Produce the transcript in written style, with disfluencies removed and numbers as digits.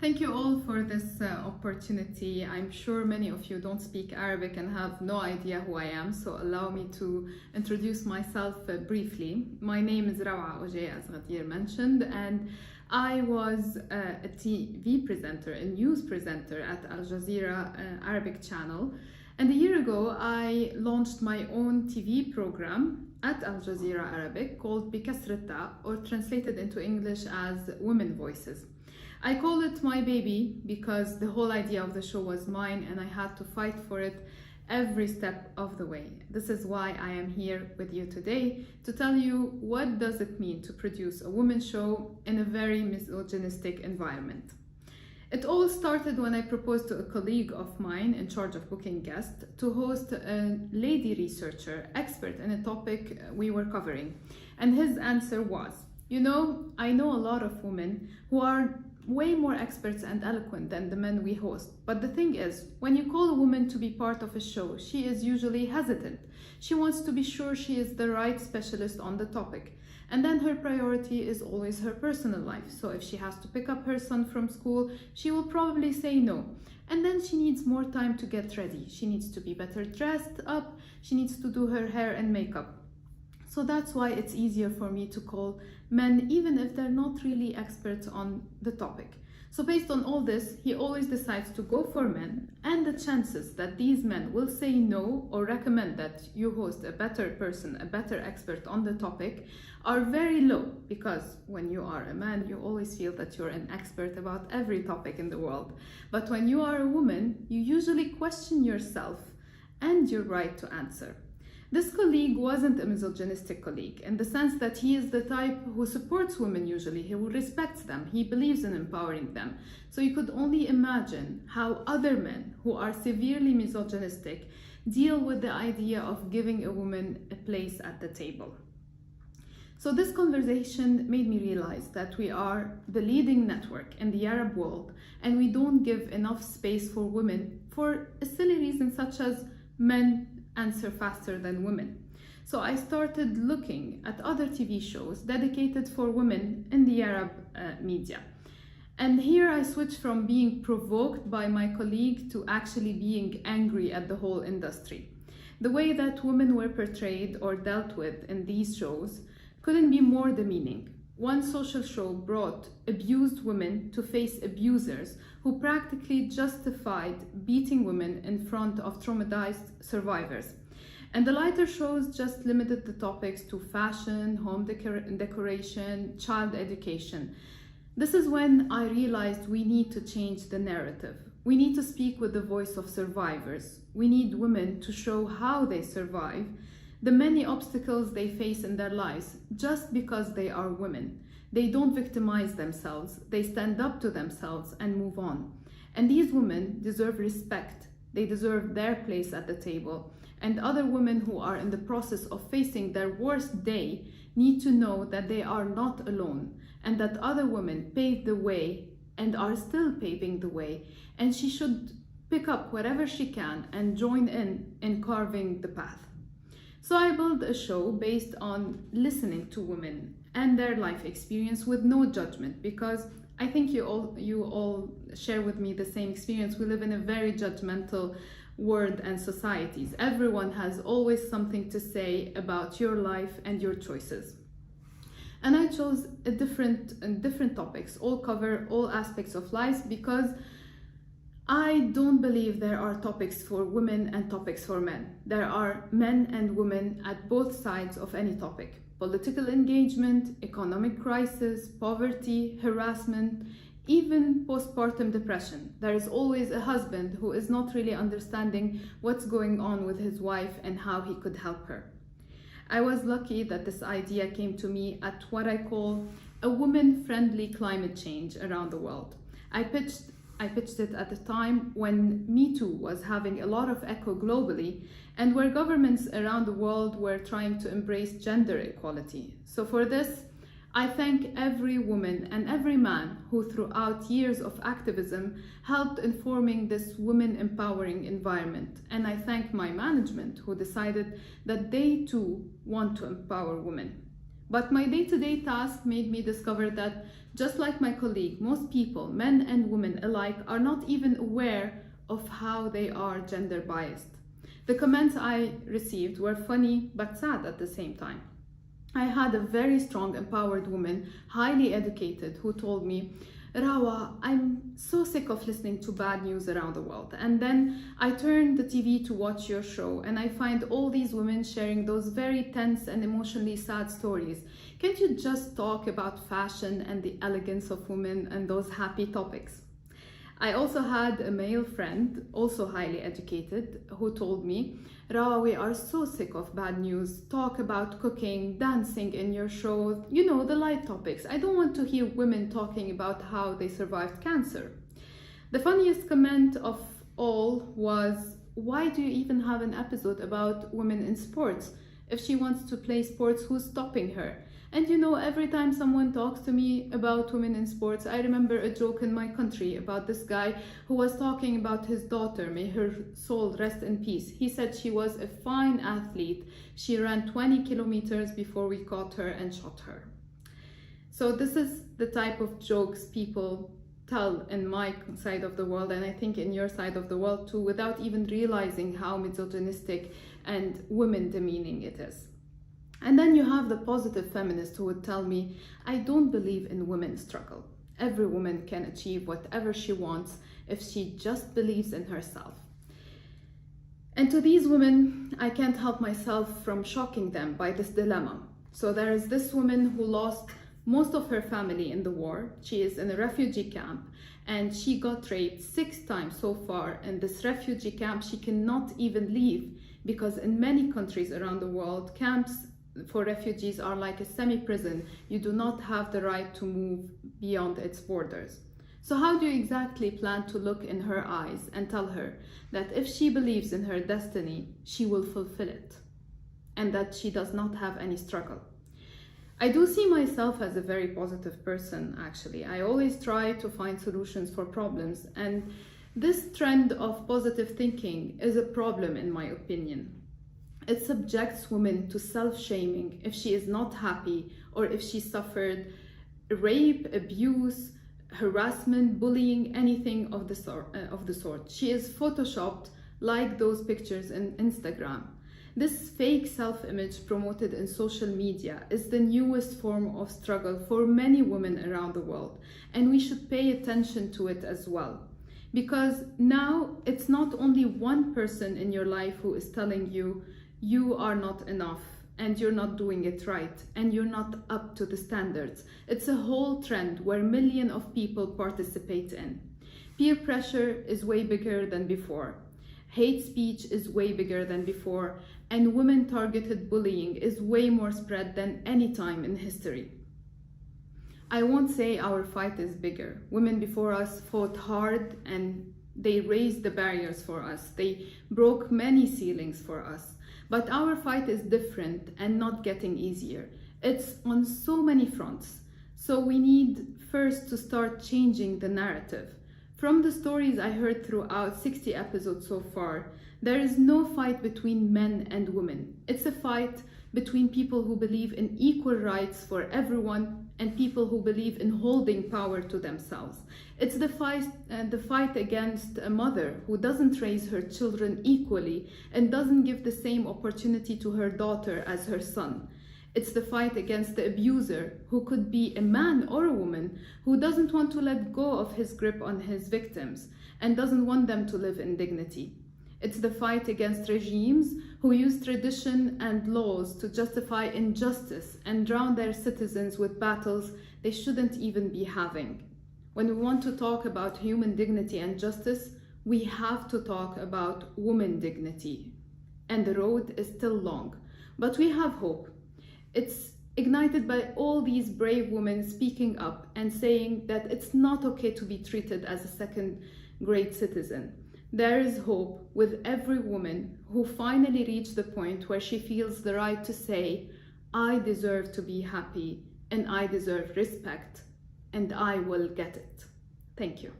Thank you all for this opportunity. I'm sure many of you don't speak Arabic and have no idea who I am, so allow me to introduce myself briefly. My name is Rawaa Ouge, as Ghadir mentioned, and I was a TV presenter, a news presenter at Al Jazeera Arabic channel. And a year ago, I launched my own TV program at Al Jazeera Arabic called Bikasrita, or translated into English as Women Voices. I call it my baby because the whole idea of the show was mine and I had to fight for it every step of the way. This is why I am here with you today to tell you what does it mean to produce a women's show in a very misogynistic environment. It all started when I proposed to a colleague of mine in charge of booking guests to host a lady researcher expert in a topic we were covering. And his answer was, I know a lot of women who are way more experts and eloquent than the men we host. But the thing is, when you call a woman to be part of a show, she is usually hesitant. She wants to be sure she is the right specialist on the topic. And then her priority is always her personal life. So if she has to pick up her son from school, she will probably say no. And then she needs more time to get ready. She needs to be better dressed up. She needs to do her hair and makeup. So that's why it's easier for me to call men, even if they're not really experts on the topic. So based on all this, he always decides to go for men, and the chances that these men will say no or recommend that you host a better person, a better expert on the topic, are very low, because when you are a man, you always feel that you're an expert about every topic in the world. But when you are a woman, you usually question yourself and your right to answer. This colleague wasn't a misogynistic colleague in the sense that he is the type who supports women usually, who respects them, he believes in empowering them. So you could only imagine how other men who are severely misogynistic deal with the idea of giving a woman a place at the table. So this conversation made me realize that we are the leading network in the Arab world and we don't give enough space for women for a silly reason such as men answer faster than women. So I started looking at other TV shows dedicated for women in the Arab media. And here I switched from being provoked by my colleague to actually being angry at the whole industry. The way that women were portrayed or dealt with in these shows couldn't be more demeaning. One social show brought abused women to face abusers who practically justified beating women in front of traumatized survivors. And the lighter shows just limited the topics to fashion, home decoration, child education. This is when I realized we need to change the narrative. We need to speak with the voice of survivors. We need women to show how they survive the many obstacles they face in their lives just because they are women. They don't victimize themselves, they stand up to themselves and move on. And these women deserve respect, they deserve their place at the table. And other women who are in the process of facing their worst day need to know that they are not alone and that other women paved the way and are still paving the way. And she should pick up whatever she can and join in carving the path. So I built a show based on listening to women and their life experience with no judgment, because I think you all share with me the same experience. We live in a very judgmental world and societies. Everyone has always something to say about your life and your choices. And I chose different topics, all cover all aspects of life, because I don't believe there are topics for women and topics for men. There are men and women at both sides of any topic. Political engagement, economic crisis, poverty, harassment, even postpartum depression. There is always a husband who is not really understanding what's going on with his wife and how he could help her. I was lucky that this idea came to me at what I call a woman-friendly climate change around the world. I pitched it at a time when Me Too was having a lot of echo globally and where governments around the world were trying to embrace gender equality. So for this, I thank every woman and every man who throughout years of activism helped in forming this women empowering environment. And I thank my management who decided that they too want to empower women. But my day-to-day task made me discover that Just like my colleague, most people, men and women alike, are not even aware of how they are gender biased. The comments I received were funny but sad at the same time. I had a very strong, empowered woman, highly educated, who told me, Rawaa, I'm so sick of listening to bad news around the world. And then I turn the TV to watch your show and I find all these women sharing those very tense and emotionally sad stories. Can't you just talk about fashion and the elegance of women and those happy topics? I also had a male friend, also highly educated, who told me, Rawaa, we are so sick of bad news. Talk about cooking, dancing in your shows, you know, the light topics. I don't want to hear women talking about how they survived cancer. The funniest comment of all was, why do you even have an episode about women in sports? If she wants to play sports, who's stopping her? And you know, every time someone talks to me about women in sports, I remember a joke in my country about this guy who was talking about his daughter, may her soul rest in peace. He said she was a fine athlete. She ran 20 kilometers before we caught her and shot her. So this is the type of jokes people tell in my side of the world, and I think in your side of the world too, without even realizing how misogynistic and women demeaning it is. And then you have the positive feminist who would tell me, I don't believe in women's struggle. Every woman can achieve whatever she wants if she just believes in herself. And to these women, I can't help myself from shocking them by this dilemma. So there is this woman who lost most of her family in the war. She is in a refugee camp and she got raped 6 times so far in this refugee camp. She cannot even leave because in many countries around the world, camps for refugees are like a semi-prison. You do not have the right to move beyond its borders. So how do you exactly plan to look in her eyes and tell her that if she believes in her destiny, she will fulfill it and that she does not have any struggle? I do see myself as a very positive person, actually. I always try to find solutions for problems, and this trend of positive thinking is a problem in my opinion. It subjects women to self-shaming if she is not happy or if she suffered rape, abuse, harassment, bullying, anything of the sort. She is photoshopped like those pictures in Instagram. This fake self-image promoted in social media is the newest form of struggle for many women around the world, and we should pay attention to it as well. Because now it's not only one person in your life who is telling you, you are not enough and you're not doing it right and you're not up to the standards. It's a whole trend where millions of people participate in. Peer pressure is way bigger than before. Hate speech is way bigger than before, and women-targeted bullying is way more spread than any time in history. I won't say our fight is bigger. Women before us fought hard and they raised the barriers for us. They broke many ceilings for us. But our fight is different and not getting easier. It's on so many fronts. So we need first to start changing the narrative. From the stories I heard throughout 60 episodes so far, there is no fight between men and women. It's a fight between people who believe in equal rights for everyone and people who believe in holding power to themselves. It's the fight against a mother who doesn't raise her children equally and doesn't give the same opportunity to her daughter as her son. It's the fight against the abuser, who could be a man or a woman, who doesn't want to let go of his grip on his victims and doesn't want them to live in dignity. It's the fight against regimes who use tradition and laws to justify injustice and drown their citizens with battles they shouldn't even be having. When we want to talk about human dignity and justice, we have to talk about woman dignity. And the road is still long, but we have hope. It's ignited by all these brave women speaking up and saying that it's not okay to be treated as a second-grade citizen. There is hope with every woman who finally reached the point where she feels the right to say, I deserve to be happy and I deserve respect and I will get it. Thank you.